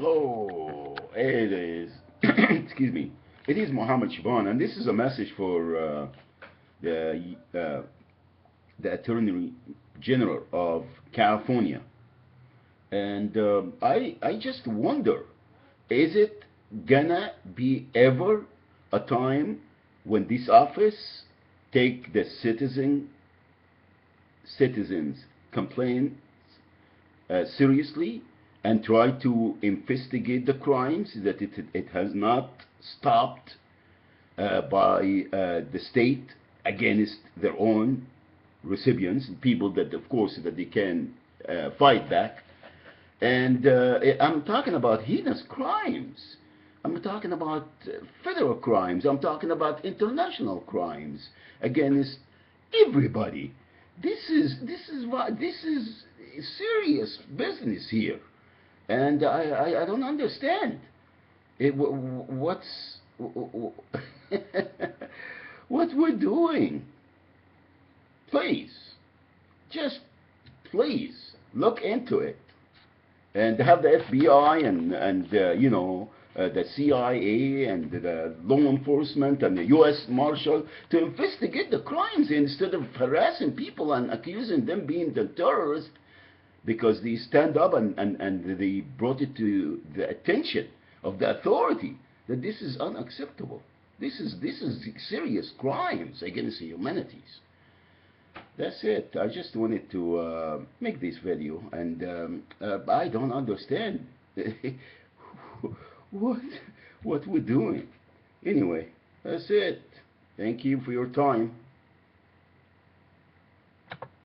Hello, it is, excuse me, it is Mohammed Shaban, and this is a message for the, uh, the Attorney General of California. And I just wonder, is it gonna be ever a time when this office take the citizens' complaints seriously and try to investigate the crimes that it has not stopped by the state against their own recipients, people that, of course, that they can fight back. And I'm talking about heinous crimes. I'm talking about federal crimes. I'm talking about international crimes against everybody. This is serious business here, and I don't understand what's what we're doing. Please, just please look into it and have the FBI and the CIA and the law enforcement and the U.S. Marshal to investigate the crimes instead of harassing people and accusing them being the terrorists because they stand up and they brought it to the attention of the authority that this is unacceptable. This is serious crimes against the humanities. That's it. I just wanted to make this video, and I don't understand what what we're doing. Anyway, that's it. Thank you for your time.